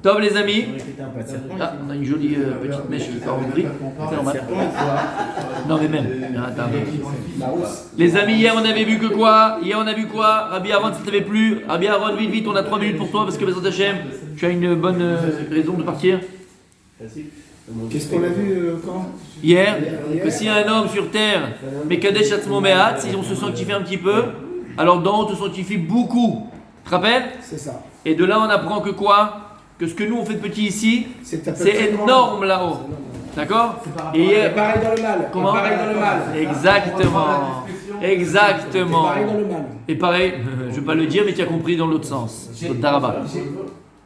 Top les amis, on a une jolie petite mèche qui part en gris, c'est normal. Non mais même, attends. Les amis, hier on avait vu que quoi? Hier on a vu quoi? Rabbi Aaron, si tu n'avais plus, Rabbi Aaron, vite, on a 3 minutes pour toi parce que Bezrat Hashem, tu as une bonne raison de partir. Qu'est-ce qu'on a vu quand? Hier, que si un homme sur terre, mais Kadesh Atzmo Me'at, si on se sanctifie un petit peu, alors d'en haut on se sanctifie beaucoup. Tu te rappelles? C'est ça. Et de là on apprend que quoi? Que ce que nous on fait de petit ici, c'est énorme là-haut. D'accord? Et pareil dans le mal. Comment? Pareil dans le mal. Exactement. Exactement. Pareil dans le mal. Et pareil, je ne vais pas le dire, mais tu as compris dans l'autre sens. Taraba.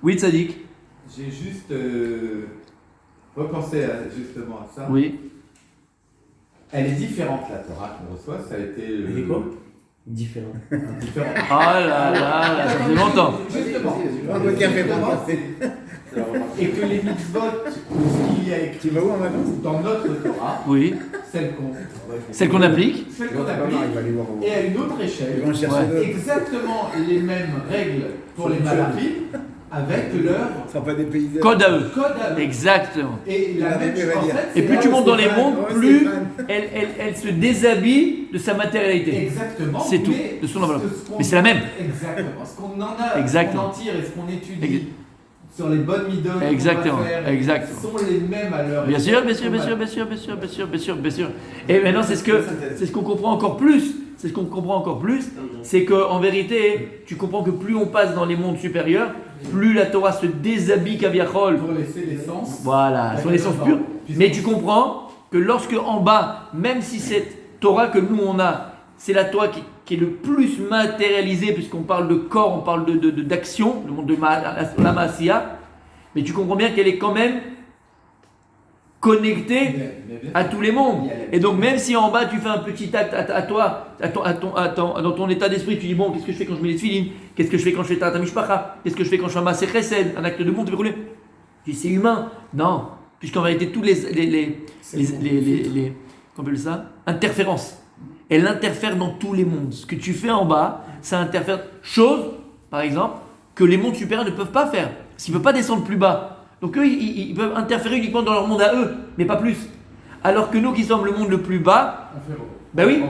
Oui, Tzadik. J'ai juste repensé justement à ça. Oui. Elle est différente la Torah qu'on reçoit, ça a été. Elle est quoi? Différent. Ah là là, ça fait longtemps. Justement. Et que les mitzvot, ce qu'il y a écrit dans notre Torah, Oui. celle qu'on applique. Et à une autre échelle, Ouais. exactement les mêmes règles pour les malachim, avec leur Code à eux. code à eux. Exactement. Et la même chose, en fait, Et plus tu montes dans les mondes, plus elle se déshabille de sa matérialité. Exactement. C'est tout, de son enveloppe. Mais c'est la même. Exactement. Ce qu'on en a, Exactement. ce qu'on en tire et ce qu'on étudie sur les bonnes midotes Exactement. qu'on va faire, Exactement. sont les mêmes à l'heure. Bien sûr. Et maintenant, c'est ce qu'on comprend encore plus. C'est ce qu'on comprend encore plus. C'est qu'en vérité, tu comprends que plus on passe dans les mondes supérieurs, plus la Torah se déshabille Kaviachol. Pour laisser l'essence. Voilà, sur l'essence pure. Mais tu comprends que lorsque en bas, même si cette Torah que nous on a, c'est la Torah qui est le plus matérialisée, puisqu'on parle de corps, on parle d'action, le monde de la Maasiya, mais tu comprends bien qu'elle est quand même connectée à tous les mondes. Et donc même si en bas tu fais un petit acte à toi, dans ton état d'esprit, tu dis bon, qu'est-ce que je fais quand je mets les tefilines? Qu'est-ce que je fais quand je fais Tarat HaMishpacha? Qu'est-ce que je fais quand je fais un Maaseh Chesed, un acte de monde? Tu dis c'est humain? Non, puisqu'en réalité tous les comment on appelle ça? Interférences. Elle interfère dans tous les mondes. Ce que tu fais en bas, ça interfère. Chose, par exemple, que les mondes supérieurs ne peuvent pas faire. Parce qu'ils ne peuvent pas descendre plus bas. Donc eux, ils peuvent interférer uniquement dans leur monde à eux, mais pas plus. Alors que nous qui sommes le monde le plus bas, ben oui,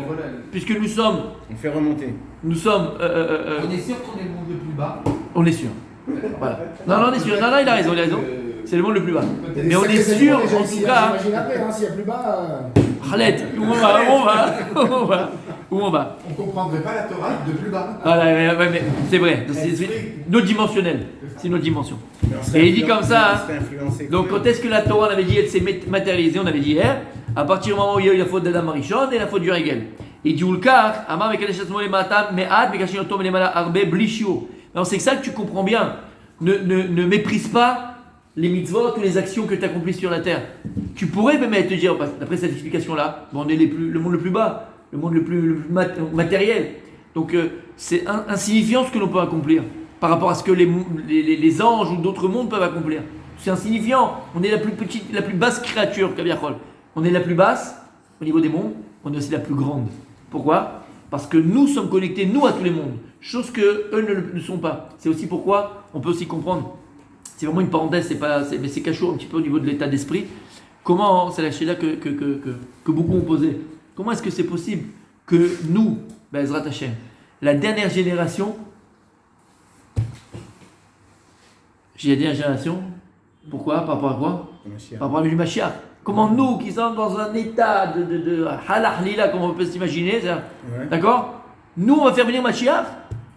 puisque nous sommes... On fait remonter. Nous sommes... On est sûr qu'on est le monde le plus bas. On est sûr. Voilà. Non, on est sûr. Non, il a raison. C'est le monde le plus bas. Mais on est sûr, en tout cas... Imagine après, s'il y a plus bas... Khaled, où on va? On ne comprendrait pas la Torah de plus bas. Voilà, ouais, mais c'est vrai. C'est nos dimensionnel. C'est nos dimensions. Et il dit comme ça. Donc quand est-ce que la Torah, on avait dit, elle s'est matérialisée? On avait dit hier, à partir du moment où il y a eu la faute d'Adam Arishon et la faute du Régel. Et dit Ulkar, Amar Mekadesh Atzmo Lemata Me'at Mekashin Otom Lemala Arbe Blishio. Alors c'est ça que tu comprends bien. Ne méprise pas les mitzvot ou les actions que tu accomplis sur la terre. Tu pourrais même te dire, d'après cette explication-là, on est le monde le plus bas, le monde le plus matériel. Donc c'est insignifiant ce que l'on peut accomplir par rapport à ce que les anges ou d'autres mondes peuvent accomplir. C'est insignifiant. On est la plus petite, la plus basse créature, Kaviachol. On est la plus basse au niveau des mondes, on est aussi la plus grande. Pourquoi? Parce que nous sommes connectés, nous, à tous les mondes. Chose que eux ne sont pas. C'est aussi pourquoi on peut aussi comprendre. C'est vraiment une parenthèse, mais c'est cachot un petit peu au niveau de l'état d'esprit. Comment, c'est la chéla que beaucoup ont posé. Comment est-ce que c'est possible que nous, Bezrat Hashem, la dernière génération, j'ai la dernière génération, pourquoi? Par rapport à quoi? Par rapport à du Mashiach. Comment nous, qui sommes dans un état de halach lila, comme on peut s'imaginer, d'accord? Nous, on va faire venir Mashiach.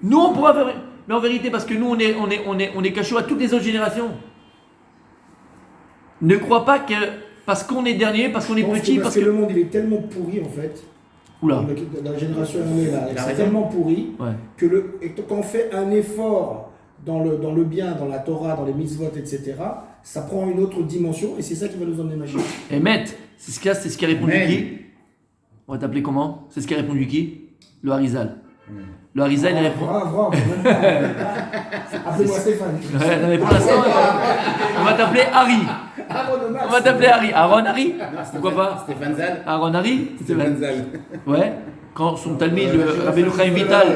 Nous, on pourra faire venir. Mais en vérité, parce que nous, on est cachot à toutes les autres générations. Ne crois pas que parce qu'on est dernier, parce qu'on est petit, parce que le monde il est tellement pourri en fait. Oula. La génération où on est là, c'est tellement pourri et quand on fait un effort dans le bien, dans la Torah, dans les mitzvot, etc., ça prend une autre dimension et c'est ça qui va nous emmener magique. Et Maître, c'est ce qui a répondu qui? On va t'appeler comment? C'est ce qui a répondu qui? Le Harizal. Le Harizal, il répond. Appelez-moi Stéphane. Ouais, non, mais pour l'instant, on va t'appeler Harry. On va t'appeler Harry. Aaron Harry? Pourquoi pas? Stéphane Zal. Aaron Harry? Stéphane Zal. Ouais. quand son talmide, Rabbeinu Chaim Vital,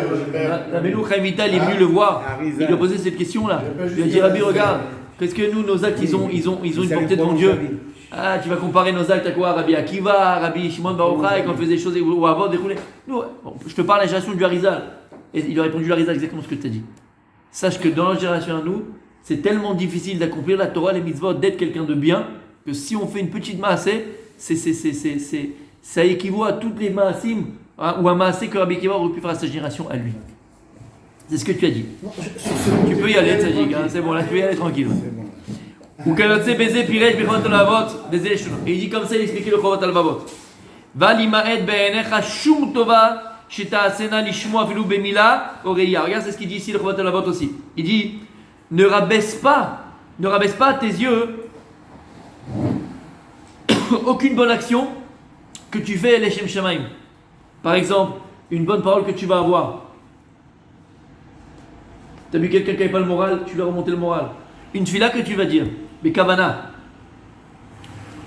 Rabbeinu Chaim Vital est venu le voir, il lui a posé cette question-là. Il lui a dit, Rabbi, regarde, qu'est-ce que nous, nos actes, ils ont une portée devant Dieu. Ah, tu vas comparer nos actes à quoi? Rabbi Akiva, Rabbi Shimon Bar Yochai, quand on faisait des choses, ou avant, déroulé. Nous, je te parle de la génération du Harizal. Et il a répondu à Harizal exactement ce que tu as dit. Sache que dans notre génération à nous, c'est tellement difficile d'accomplir la Torah, les mitzvot, d'être quelqu'un de bien, que si on fait une petite maaseh, ça équivaut à toutes les maasim, ou un maaseh que Rabbi Akiva aurait pu faire à sa génération à lui. C'est ce que tu as dit. Tu peux y aller, Tzadik, hein, c'est bon, là tu peux y aller tranquille. Ou Kalotse Beze Pirej Bechot Alavot, Beze Eshon. Et il dit comme ça, il explique le Chorot Alavot. Va limaed be'enecha shum tova sheta'asena lishmo afilu bemila oreya. Regarde, c'est ce qu'il dit ici le Chorot Alavot aussi. Il dit ne rabaisse pas à tes yeux aucune bonne action que tu fais leshem shamaim. Par exemple, une bonne parole que tu vas avoir. Tu as vu quelqu'un qui n'avait pas le moral, tu lui as remonté le moral. Une fila que tu vas dire, Bekavana,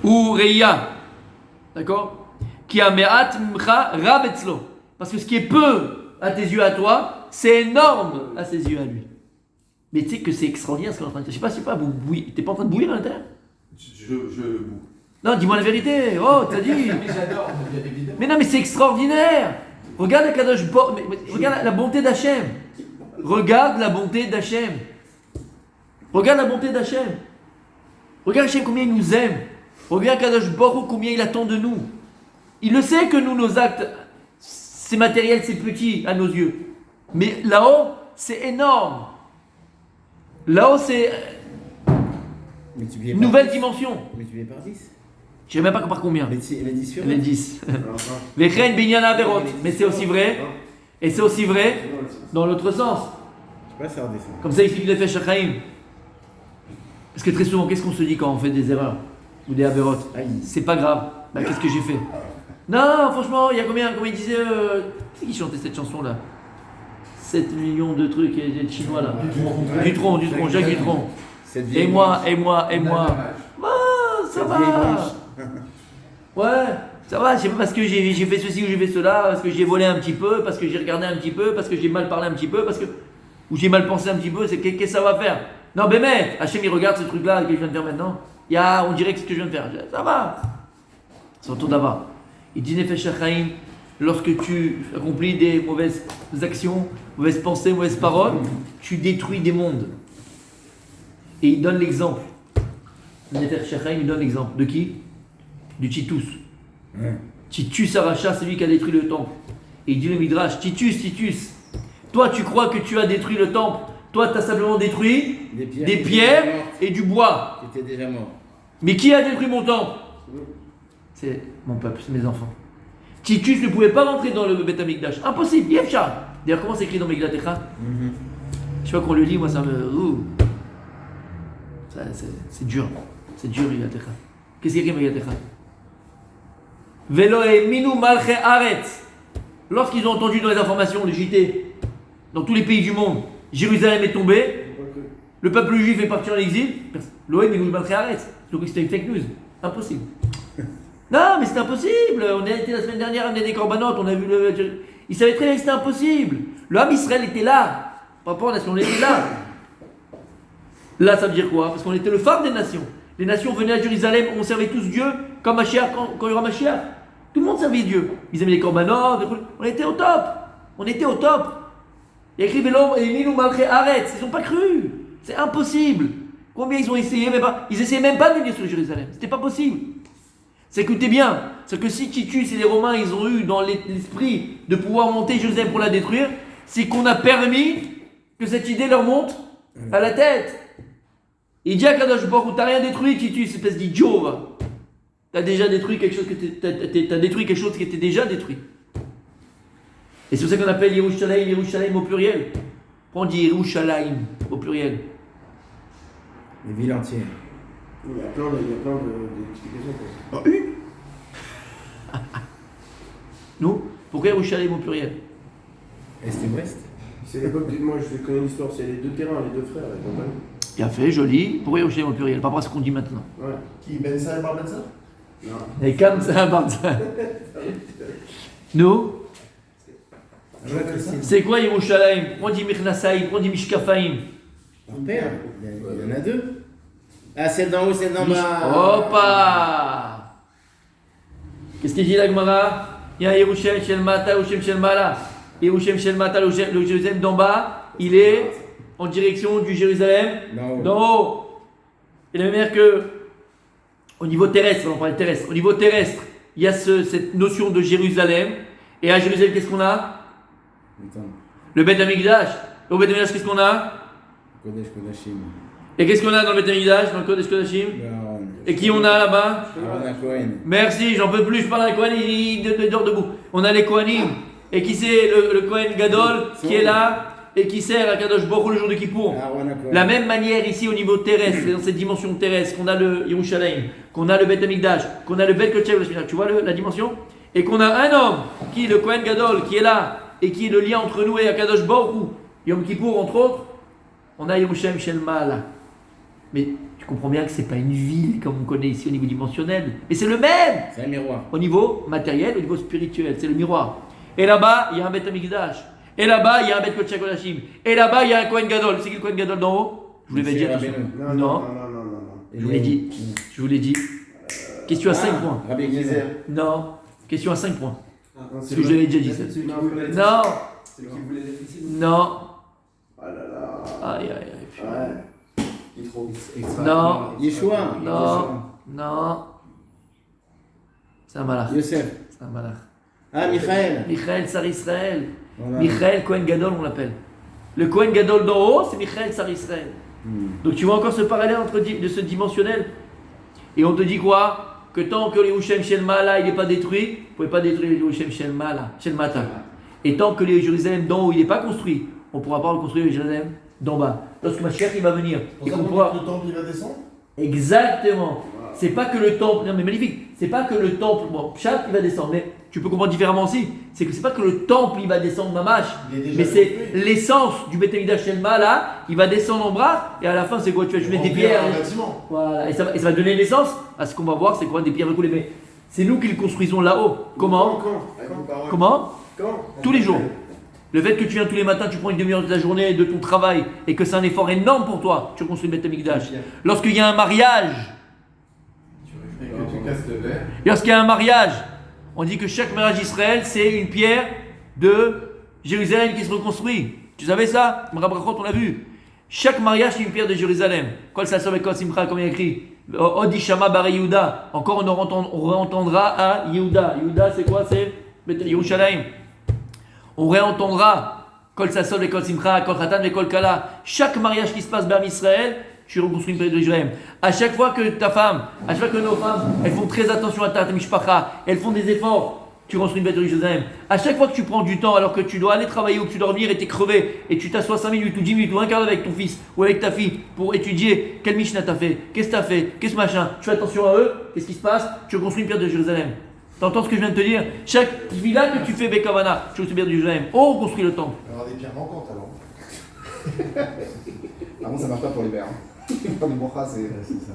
ou Reya, d'accord? Qui a me'at mcha rabetzlo. Parce que ce qui est peu à tes yeux à toi, c'est énorme à ses yeux à lui. Mais tu sais que c'est extraordinaire ce qu'on est en train de dire. Je sais pas, t'es pas en train de bouillir à l'intérieur? Je boue. Non, dis-moi la vérité. Oh, t'as dit. Mais j'adore, évidemment. Mais non, mais c'est extraordinaire. Regarde la Kadosh regarde la bonté d'Hachem. Regarde la bonté d'Hachem. Regarde la bonté d'Hachem. Regarde Hachem combien il nous aime. Regarde Kadosh Baruch combien il attend de nous. Il le sait que nous, nos actes, c'est matériel, c'est petit à nos yeux. Mais là-haut, c'est énorme. Là-haut, c'est une nouvelle dimension. Mais tu viens par 10. Je ne sais même pas par combien. Les 10 sur Les 10. Les reines Binyan Averot. Mais c'est aussi vrai. Et c'est aussi vrai dans l'autre sens. Je sais pas, ça redescend. Comme ça, il suffit de faire Shachaim. Parce que très souvent, qu'est-ce qu'on se dit quand on fait des erreurs ou des Averot? C'est pas grave. Bah, qu'est-ce que j'ai fait? Non, franchement, il y a combien il disait. C'est qui chantait cette chanson-là? 7 millions de trucs et de Chinois là. Dutronc, Jacques Dutronc. Et moi. Ah, ça va. Ouais, ça va, c'est pas parce que j'ai fait ceci ou j'ai fait cela, parce que j'ai volé un petit peu, parce que j'ai regardé un petit peu, parce que j'ai mal parlé un petit peu, ou j'ai mal pensé un petit peu, qu'est-ce que ça va faire? Non, mais mec, Hachem il regarde ce truc-là que je viens de faire maintenant. On dirait que c'est ce que je viens de faire. Ça va. C'est autour d'abord. Il dit Nefesh HaChaim, lorsque tu accomplis des mauvaises actions, mauvaises pensées, mauvaises paroles, tu détruis des mondes. Et il donne l'exemple. Nefesh HaChaim, il donne l'exemple. De qui? Du Titus. Titus Aracha, c'est lui qui a détruit le temple. Et il dit le Midrash, Titus, toi tu crois que tu as détruit le temple, toi tu as simplement détruit des pierres et du bois. Qui étaient déjà morts. Mais qui a détruit mon temple? C'est mon peuple, c'est mes enfants. Titus ne pouvait pas rentrer dans le Beth Amikdash. Impossible, Yefcha. D'ailleurs, comment c'est écrit dans Megillat Echa? Je sais pas qu'on le lit, moi ça me. C'est dur. C'est dur, Megillat Echa. Qu'est-ce qu'il y a écrit Megillat Echa? Velo eminu malche aretz. Lorsqu'ils ont entendu dans les informations, les JT, dans tous les pays du monde, Jérusalem est tombée, le peuple juif est parti en exil, lo eminu malche aretz. Donc c'était une fake news. Impossible. Non, mais c'est impossible. On a été la semaine dernière, on a des corbanotes, on a vu le. Ils savaient très bien que c'était impossible. Le Ham Israël était là. Par rapport à la nation, on était là. Là, ça veut dire quoi? Parce qu'on était le phare des nations. Les nations venaient à Jérusalem, on servait tous Dieu comme Mashiach, quand il y aura Mashiach. Tout le monde servait Dieu. Ils aimaient les corbanotes, on était au top. On était au top. Il y a écrit Velom et Minou Malché Arrête. Ils n'ont pas cru. C'est impossible. Combien ils ont essayé, mais pas. Ils essayaient même pas de venir sur Jérusalem. C'était pas possible. C'est écoutez bien, c'est que si Titus et les Romains ils ont eu dans l'esprit de pouvoir monter Jérusalem pour la détruire, c'est qu'on a permis que cette idée leur monte à la tête. Il dit à Kadosh Baruch Hu, t'as rien détruit Titus, espèce d'idiot. T'as déjà détruit quelque chose t'as détruit quelque chose qui était déjà détruit. Et c'est pour ça qu'on appelle Yerushalayim au pluriel. Pourquoi on dit Yerushalayim au pluriel? Les villes entières. Il y a plein d'explications. Nous, pourquoi Yerushalayim au pluriel? Est et ouest. C'est l'époque, moi je connais l'histoire, c'est les deux terrains, les deux frères et compagnie. Bien fait, joli. Pourquoi Yerushalayim au pluriel? Pas rapport à ce qu'on dit maintenant. Ouais. Qui Ben ça et Bar Ben ça? Non. Et comme ça, Barza. Nous, C'est quoi Yerushalayim? On dit Mirnasaïm, on dit Mishkafaïm. Mon père, il y en a deux. Ah, celle d'en haut, celle d'en bas. Opa! Qu'est-ce qu'il dit la Gemara? Il y a Yerushalayim Shel Mata, Yerushalayim Shel Mala. Yerushalayim Shel Mata, le Jérusalem d'en bas, il est en direction du Jérusalem d'en haut. Et de la même manière que au niveau terrestre, on parle terrestre, au niveau terrestre, il y a cette notion de Jérusalem. Et à Jérusalem, qu'est-ce qu'on a? Le Beth Amikdash. Au Beth Amikdash, qu'est-ce qu'on a? Kodesh Kodashim. Et qu'est-ce qu'on a dans le Beth Amikdash, dans le Kodesh Kodashim? Et qui on a là-bas? Aaron Cohen. Merci, j'en peux plus, je parle à Kohen, il dort debout. On a les Kohanim. Et qui c'est le Kohen Gadol qui est là et qui sert à Kadosh Baruch Hu le jour de Kippour. La même manière ici au niveau terrestre, dans cette dimension terrestre, qu'on a le Yerushalayim, qu'on a le Beth Amikdash, qu'on a le Beth Kodesh, tu vois la dimension? Et qu'on a un homme qui est le Kohen Gadol qui est là et qui est le lien entre nous et Akadosh Baruch Hu, Yom Kippour entre autres, on a Yerushalayim Shel Ma'ala. Mais tu comprends bien que c'est pas une ville comme on connaît ici au niveau dimensionnel, mais c'est le même. C'est un miroir. Au niveau matériel, au niveau spirituel, c'est le miroir. Et là-bas, il y a un Beth Amikdash. Et là-bas, il y a un Beth Kodesh Kodashim. Et là-bas, il y a un Kohen Gadol. C'est qui le Kohen Gadol d'en haut? Je vous l'avais dit. Non. Je vous l'ai dit. Je vous l'ai dit. Question à 5 points. Non. Question à 5 points. Parce que je l'avais déjà dit ça. Non. C'est qui voulait les féliciter. Non. Ah là là. Aïe aïe aïe. Ouais. Il est trop Non. Yeshua. Non. Non. C'est un malach. Yosef. C'est un malach. Ah, Michael. Michael Sar Israël. Voilà. Michael Kohen Gadol, on l'appelle. Le Kohen Gadol d'en haut, c'est Michael Sar Israël. Donc tu vois encore ce parallèle de ce dimensionnel. Et on te dit quoi? Que tant que le Yerushalayim Shel Ma'ala il n'est pas détruit, vous ne pouvez pas détruire le Yerushalayim Shel Mata. Et tant que le Jérusalem d'en haut il n'est pas construit, on ne pourra pas reconstruire le Jérusalem d'en bas. Lorsque Mashiach il va venir, et qu'on pourra... le temple il va descendre. Exactement. C'est pas que le temple, non mais magnifique, c'est pas que le temple, bon, Pshat il va descendre, mais tu peux comprendre différemment aussi, c'est que c'est pas que le temple il va descendre mamash, mais c'est l'essence du Beth Amikdash Shel Ma'ala, il va descendre en bras, et à la fin c'est quoi? Tu vas mettre des pierres, voilà, et ça va donner naissance à ce qu'on va voir, c'est quoi? Des pierres recoulées, mais c'est nous qui le construisons là-haut. Comment? Comment? Tous les jours. Le fait que tu viens tous les matins, tu prends une demi-heure de ta journée, de ton travail, et que c'est un effort énorme pour toi, tu reconstruis le Beth Amikdash. Lorsqu'il y a un mariage, lorsqu'il y a un mariage, on dit que chaque mariage d'Israël, c'est une pierre de Jérusalem qui se reconstruit. Tu savais ça? Marabrachot, on l'a vu. Chaque mariage, c'est une pierre de Jérusalem. Kol Sassom et Kol Simcha, comme il y a écrit. Odi Shama Bar Yehuda. Encore, on réentendra à Yehuda. Yehuda, c'est quoi? C'est Yerushalayim. On réentendra Kol Sassom et Kol Simcha, Kol Khatan et Kol Kala. Chaque mariage qui se passe dans Israël, tu reconstruis une pierre de Jérusalem. À chaque fois que ta femme, à chaque fois que nos femmes, elles font très attention à ta mishpacha, elles font des efforts, tu reconstruis une pierre de Jérusalem. À chaque fois que tu prends du temps alors que tu dois aller travailler ou que tu dois revenir et t'es crevé et tu t'assois 5 minutes ou 10 minutes ou un quart d'heure avec ton fils ou avec ta fille pour étudier quel Mishnah t'as fait, qu'est-ce que t'as fait, qu'est-ce machin, tu fais attention à eux, qu'est-ce qui se passe? Tu reconstruis une pierre de Jérusalem. T'entends ce que je viens de te dire? Chaque villa que tu fais Bekavana, tu reconstruis une pierre de Jérusalem. Oh, on construit le temple. Il y aura des pierres manquantes alors. Ah bon, ça marche pas pour les verres. Pour les brochas, c'est ça.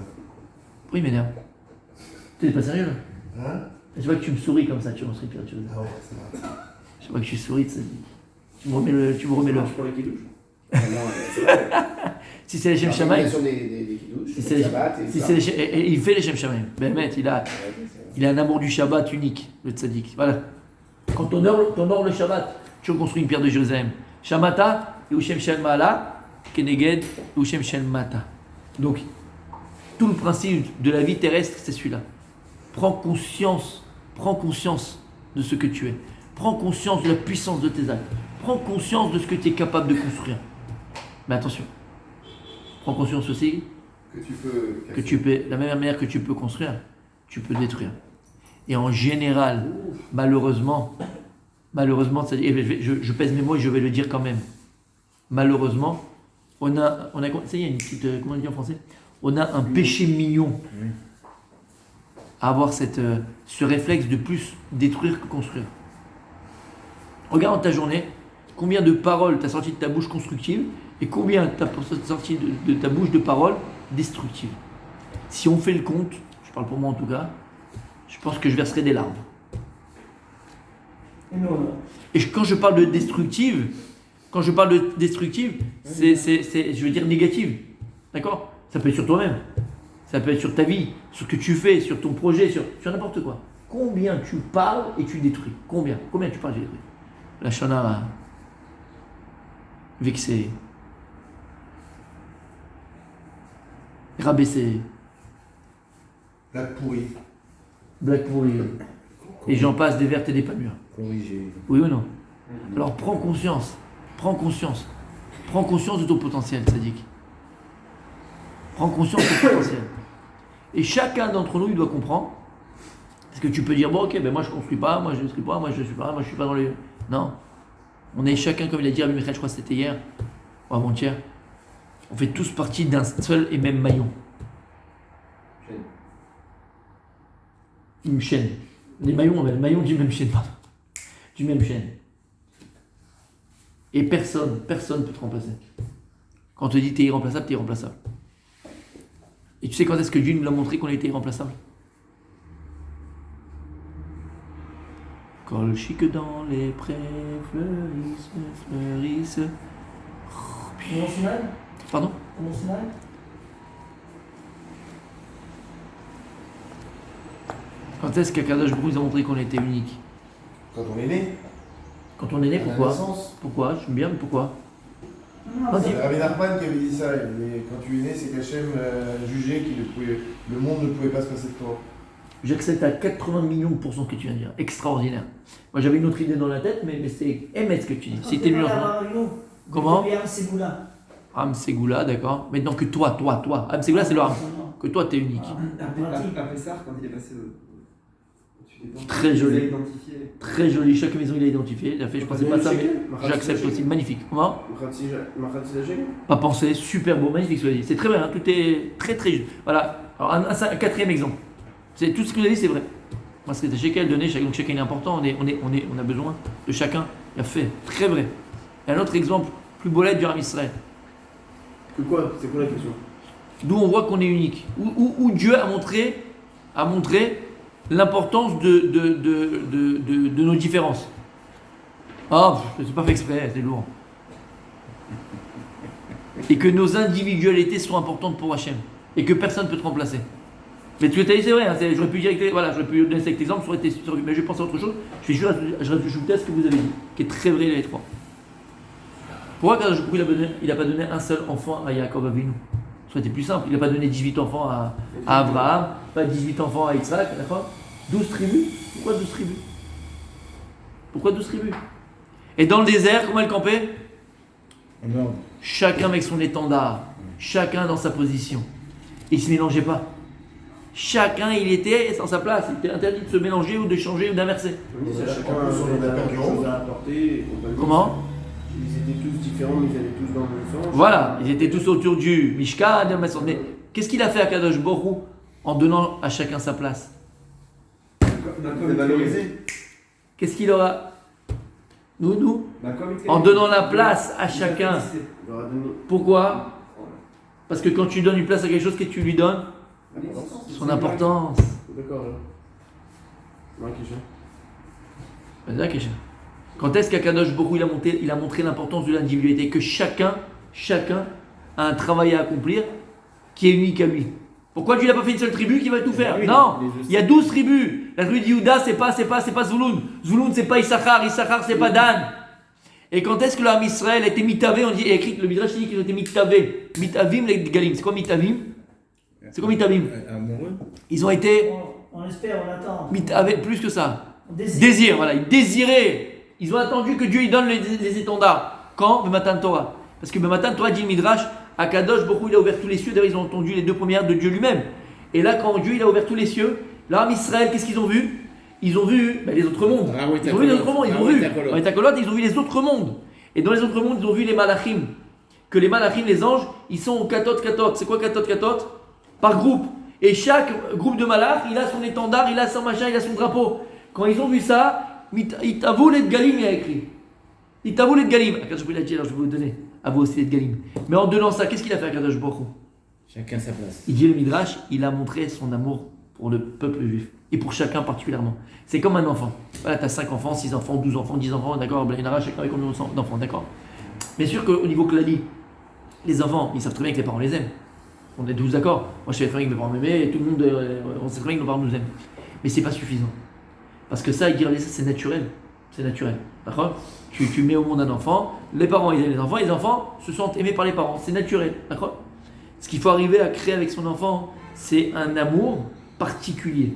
Oui, mais merde. T'es pas sérieux là? Hein? Je vois que tu me souris comme ça, tu reconstruis une pierre de Jérusalem. Ah ouais, c'est vrai. Je vois que tu souris, tu me remets le. Pour les kidouches. Si c'est les Shem Shamaim. Sur des kidouches, Si c'est et il fait les Shem Shamaim. Ben mec, il a un amour du Shabbat unique, le tzaddik. Voilà. Quand on honore le Shabbat, tu reconstruis une pierre de Jérusalem. Shamata, Yerushalayim Shel Ma'ala, Keneged, Yerushalayim Shel Mata. Donc, tout le principe de la vie terrestre, c'est celui-là. Prends conscience de ce que tu es. Prends conscience de la puissance de tes actes. Prends conscience de ce que tu es capable de construire. Mais attention, prends conscience aussi que tu peux, de la même manière que tu peux construire, tu peux détruire. Et en général, malheureusement, je pèse mes mots et je vais le dire quand même. Malheureusement, on a ça y est, une petite, comment on dit en français? On a un péché mignon à avoir ce réflexe de plus détruire que construire. Regarde ta journée, combien de paroles tu as sorti de ta bouche constructive et combien tu as sorti de ta bouche de paroles destructives. Si on fait le compte, je parle pour moi en tout cas, je pense que je verserai des larmes. Et quand je parle de destructive, c'est, je veux dire négative. D'accord? Ça peut être sur toi-même. Ça peut être sur ta vie, sur ce que tu fais, sur ton projet, sur n'importe quoi. Combien tu parles et tu détruis? Combien tu parles et tu détruis? La Shana vexée, rabaissée, blague pourrie, et j'en passe des vertes et des pas mûres. Corrigé. Oui ou non? Alors prends conscience de ton potentiel, Sadiq. Prends conscience de ton potentiel. Et chacun d'entre nous, il doit comprendre. Parce que tu peux dire, bon ok, ben moi je construis pas, moi je détruis pas, moi je suis pas dans les... Non. On est chacun, comme il a dit Rabbi Michael, je crois que c'était hier, ou avant-hier, on fait tous partie d'un seul et même maillon. Une chaîne. Les maillons, le maillon du même chaîne, pardon. Du même chaîne. Et personne peut te remplacer. Quand on te dit t'es irremplaçable, t'es irremplaçable. Et tu sais quand est-ce que Dieu nous l'a montré qu'on était irremplaçable? Quand le chic dans les prés fleurissent. Pardon? Quand est-ce qu'Akadosh Baruch Hu nous a montré qu'on était unique? Quand on est né. Quand on est né, pourquoi? Pourquoi? Je suis bien, mais pourquoi? C'est Rabbi Nachman qui avait dit ça. Quand tu es né, c'est qu'Hachem jugeait que le monde ne pouvait pas se passer de toi. J'accepte à 80 millions de pourcents ce que tu viens de dire. Extraordinaire. Moi j'avais une autre idée dans la tête, mais c'est émettre ce que tu dis. C'était mieux. Comment? Am Ségoula, d'accord. Maintenant que toi. Am Ségoula, c'est le Am. Que toi, t'es unique. À Pessah, quand il est passé très joli. Très joli. Chaque maison, il a identifié. Il a fait, je pensais pas ça, mais j'accepte aussi. Magnifique. Comment? Pas pensé. Super beau. Magnifique, ce que c'est très bien. Hein. Tout est très, très juste. Voilà. Alors, un quatrième exemple. C'est tout ce que vous avez dit, c'est vrai. Moi, ce que Shekel donné, donc chacun est important. On a besoin de chacun. Il a fait. Très vrai. Et un autre exemple, plus beau du Ram Israël. C'est quoi la question? D'où on voit qu'on est unique. Où Dieu a montré l'importance de nos différences. Ah, c'est pas fait exprès, c'est lourd. Et que nos individualités sont importantes pour Hachem. Et que personne ne peut te remplacer. Mais ce que tu as dit, c'est vrai. Hein, j'aurais pu donner cet exemple, mais je pense à autre chose. Je réfléchis à ce que vous avez dit, qui est très vrai les trois. Pourquoi il n'a pas donné un seul enfant à Yaakov Avinu? Ça aurait été plus simple. Il n'a pas donné 18 enfants à Abraham, pas 18 enfants à Isaac, d'accord? 12 tribus. Pourquoi 12 tribus? Et dans le désert, comment elle campait? Chacun avec son étendard, chacun dans sa position. Il ne se mélangeait pas. Chacun, il était dans sa place. Il était interdit de se mélanger ou de changer ou d'inverser. Comment? Ils étaient tous différents, mais ils allaient tous dans le même sens. Voilà, ils étaient tous autour du Mishkan. Mais qu'est-ce qu'il a fait à Kadosh Baruch Hu en donnant à chacun sa place? Qu'est-ce qu'il aura? Nous en donnant la place à chacun. Pourquoi? Parce que quand tu donnes une place à quelque chose, qu'est-ce que tu lui donnes? Son importance. D'accord. Quand est-ce qu'Akadosh Baruch Hu il a montré l'importance de l'individualité? Que chacun a un travail à accomplir qui est unique à lui. Pourquoi Dieu n'a pas fait une seule tribu qui va tout faire? Non, il y a 12 tribus. La tribu d'Yehuda, c'est pas Zvouloun. Zvouloun, c'est pas Issachar. Issachar, c'est pas Dan. Et quand est-ce que l'âme Israël a été mitavé? On dit, écrit, le Midrash dit qu'ils ont été mitavé. Mitavim, les Galim. C'est quoi mitavim? Ils ont été. On espère, on attend. Mitavé, plus que ça. Désir, voilà. Ils désiraient. Ils ont attendu que Dieu il donne les étendards. Quand? Le matin de Torah. Parce que le matin de Torah dit le Midrash, Akadosh Baruch Hu, il a ouvert tous les cieux. D'ailleurs, ils ont entendu les deux premières de Dieu lui-même. Et là, quand Dieu il a ouvert tous les cieux, l'âme Israël, qu'est-ce qu'ils ont vu? Ils ont vu les autres mondes. Ils ont vu les autres mondes. Ils ont vu les autres mondes. Et dans les autres mondes, ils ont vu les malachim. Que les malachim, les anges, ils sont au katot. C'est quoi katot? Par groupe. Et chaque groupe de malach, il a son étendard, il a son machin, il a son drapeau. Quand ils ont vu ça, Itavou les Galim, il a écrit. Itavou les Galim. Akadosh Baruch Hu, il a dit, alors je vais vous donner à vous aussi les Galim. Mais en donnant ça, qu'est-ce qu'il a fait Akadosh Baruch Hu? Chacun sa place. Il dit le Midrash, il a montré son amour pour le peuple juif et pour chacun particulièrement. C'est comme un enfant. Voilà, tu as 5 enfants, 6 enfants, 12 enfants, 10 enfants, d'accord, chacun avec combien d'enfants, d'accord. Bien sûr qu'au niveau clali, les enfants, ils savent très bien que les parents les aiment. On est tous d'accord. Moi, je sais très bien que mes parents m'aimaient et tout le monde, on sait très bien que nos parents nous aiment. Mais c'est pas suffisant. Parce que ça, c'est naturel. C'est naturel. D'accord ? Tu mets au monde un enfant, les parents ils aiment les enfants se sentent aimés par les parents. C'est naturel. D'accord ? Ce qu'il faut arriver à créer avec son enfant, c'est un amour particulier.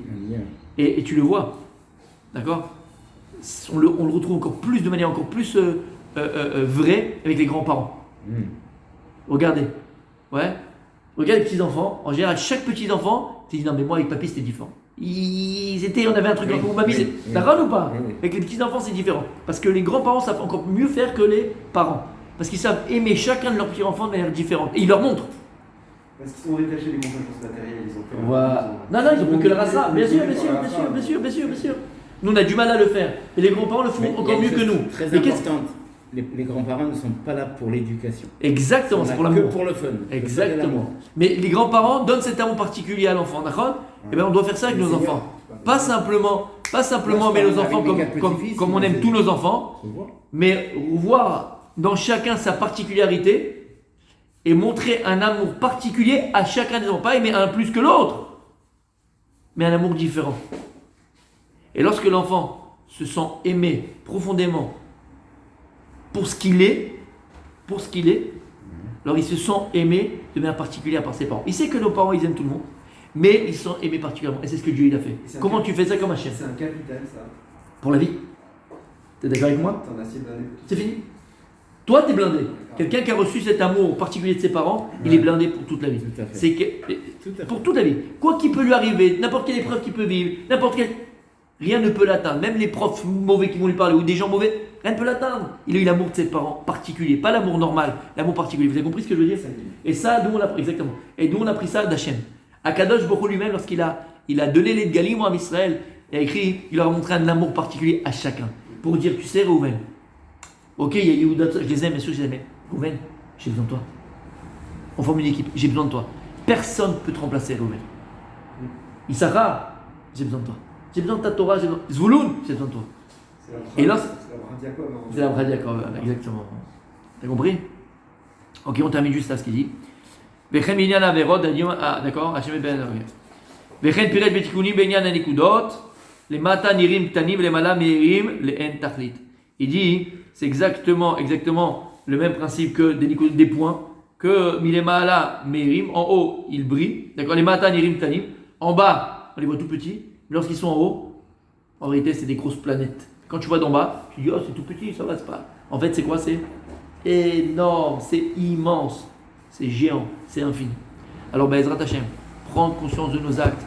Et tu le vois. D'accord ? On le retrouve encore plus, de manière encore plus vraie avec les grands-parents. Regardez. Ouais. Regarde les petits-enfants. En général, chaque petit-enfant, tu dis non, mais moi avec papy c'était différent. On avait un truc avec mon papy, d'accord ou pas ? Avec les petits-enfants, c'est différent. Parce que les grands-parents savent encore mieux faire que les parents. Parce qu'ils savent aimer chacun de leurs petits-enfants de manière différente. Et ils leur montrent. Parce qu'ils sont détachés des compétences matérielles, ils ont fait. Voilà. Non, ils ont pris que le rasa. Bien sûr. Nous, on a du mal à le faire. Et les grands-parents le font encore mieux que nous. Très importante. Les grands-parents ne sont pas là pour l'éducation. Exactement, c'est pour l'amour. Que pour le fun. Exactement. Mais les grands-parents donnent cet amour particulier à l'enfant, d'accord ? Et bien on doit faire ça avec nos enfants. Pas simplement aimer nos enfants comme on aime tous nos enfants, mais voir dans chacun sa particularité et montrer un amour particulier à chacun des enfants. Pas aimer un plus que l'autre, mais un amour différent. Et lorsque l'enfant se sent aimé profondément pour ce qu'il est, alors il se sent aimé de manière particulière par ses parents. Il sait que nos parents, ils aiment tout le monde, mais ils sont aimés particulièrement. Et c'est ce que Dieu il a fait. Comment tu fais ça comme un chef ? C'est un capital, ça. Pour la vie. T'es d'accord avec moi ? T'en as assez blindé. C'est fini. Toi, t'es blindé. Quelqu'un qui a reçu cet amour particulier de ses parents, il est blindé pour toute la vie. Tout à fait. Pour toute la vie. Quoi qu'il peut lui arriver, n'importe quelle épreuve qu'il peut vivre, rien ne peut l'atteindre. Même les profs mauvais qui vont lui parler ou des gens mauvais, rien ne peut l'atteindre. Il a eu l'amour de ses parents particulier, pas l'amour normal, l'amour particulier. Vous avez compris ce que je veux dire ? Et ça, nous on a pris, exactement. Et nous on a pris ça d'Hachem. Akadosh Baruch Hu lui-même, lorsqu'il a donné les Galim à Israël, il a écrit, il leur a montré un amour particulier à chacun. Pour dire, tu sais, Reuven, ok, il y a Yehuda, je les aime, bien sûr, je les aime, mais Reuven, j'ai besoin de toi. On forme une équipe, j'ai besoin de toi. Personne ne peut te remplacer, Reuven. Issachar, j'ai besoin de toi. J'ai besoin de ta Torah, j'ai besoin de Zvouloun, j'ai besoin de toi. Et là, c'est la Brad Yaakov, exactement. T'as compris ? Ok, on termine juste là ce qu'il dit. Vechem binyan averot, d'accord, Hachem ben. Vechem piret betikuni binyan anikudot, les mata nirim ktanim, les mala mirim, les en tachlit. Il dit, c'est exactement le même principe que des points, que milemala mirim, en haut, ils brillent, d'accord, les mata nirim ktanim, en bas, on les voit tout petits. Lorsqu'ils sont en haut, en réalité, c'est des grosses planètes. Quand tu vois d'en bas, tu dis, oh, c'est tout petit, ça va, c'est pas. En fait, c'est quoi ? C'est énorme, c'est immense, c'est géant, c'est infini. Alors, Bezrat Hashem, prendre conscience de nos actes,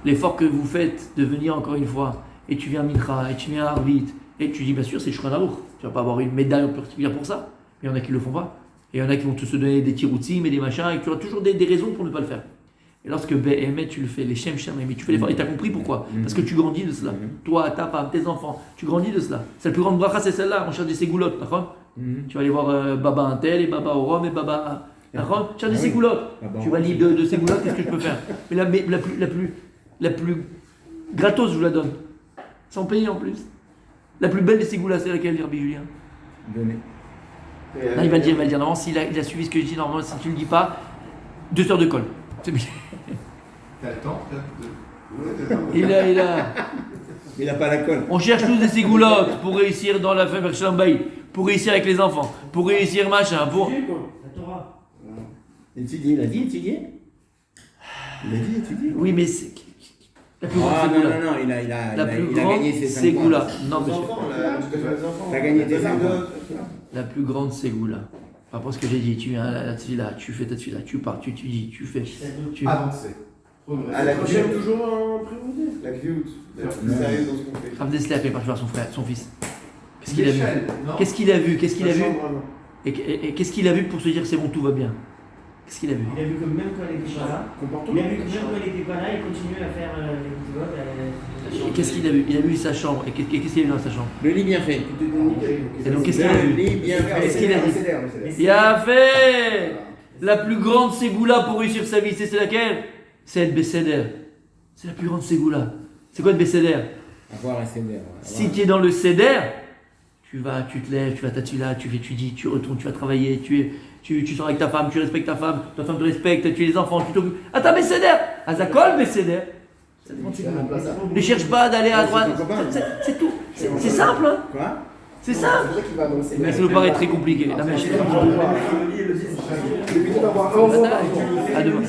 l'effort que vous faites de venir encore une fois, et tu viens à Mincha, et tu viens à Arvit, et tu dis, bien sûr, c'est Shulchan Aruch. Tu vas pas avoir une médaille particulière pour ça. Mais il y en a qui le font pas. Et il y en a qui vont te se donner des tiroutim et des machins, et tu auras toujours des raisons pour ne pas le faire. Et lorsque Béhémet, tu le fais, les Shem Shem, tu fais l'effort, et tu as compris pourquoi ? Parce que tu grandis de cela. Toi, ta femme, tes enfants, tu grandis de cela. C'est la plus grande bracha, c'est celle-là. On cherche des ségoulottes, d'accord ? Tu vas aller voir Baba Intel, et Baba Orom, et Baba. D'accord ? Cherche des ségoulottes. Tu vas lire de ségoulottes, qu'est-ce que je peux faire ? Mais la plus gratos, je vous la donne. Sans payer en plus. La plus belle des ségoulottes, c'est laquelle, Rabbi Julien ? Donnez. Là, il va le dire. Normalement, s'il a suivi ce que je dis, normalement, si tu ne le dis pas, 2 heures de colle. C'est bien. T'as le temps Il a pas la colle. On cherche tous des ségoulottes pour réussir dans la femme pour réussir avec les enfants, pour réussir machin, pour. La Torah. Étudier, il a dit étudier. Il a dit étudier. Oui, mais c'est. La plus grande ségoula. Non, il a gagné ses 5 points. Ségoula. Non, mais. T'as gagné tes 5 points. La plus grande ségoula. Par rapport à ce que j'ai dit, tu viens à la tefila, tu fais ta tefila, tu pars, tu dis, tu fais. Avancer. À la prochaine, toujours en priorité. La Kviut. D'ailleurs, plus sérieux dans ce qu'on fait. Rav Dessler a fait partir son fils. Qu'est-ce qu'il a vu ? Qu'est-ce qu'il a vu ? Et qu'est-ce qu'il a vu pour se dire c'est bon, tout va bien ? Qu'est-ce qu'il a vu ? Il a vu que même quand il n'était pas là, il continuait à faire les mitzvot. Et qu'est-ce qu'il a vu ? Il a vu sa chambre. Et qu'est-ce qu'il a vu dans sa chambre ? Le lit bien fait. Et donc qu'est-ce qu'il a vu ? Le lit bien fait. Qu'est-ce qu'il a dit ? Il a fait la plus grande ségoula pour réussir sa vie, c'est laquelle ? C'est être Besséder. C'est la plus grande ségoula. C'est quoi de Besséder? Avoir un Seder. Si tu es dans le Seder, tu te lèves, tu vas t'attirer, tu étudies, tu retournes, tu vas travailler, tu sors avec ta femme, tu respectes ta femme te respecte, tu es les enfants, tu t'occupes. Ah, t'as Besséder! Azakol Besséder! Ne cherche pas d'aller à droite. C'est tout. C'est simple. Hein? Quoi? C'est simple. Mais ça nous paraît très compliqué. À demain.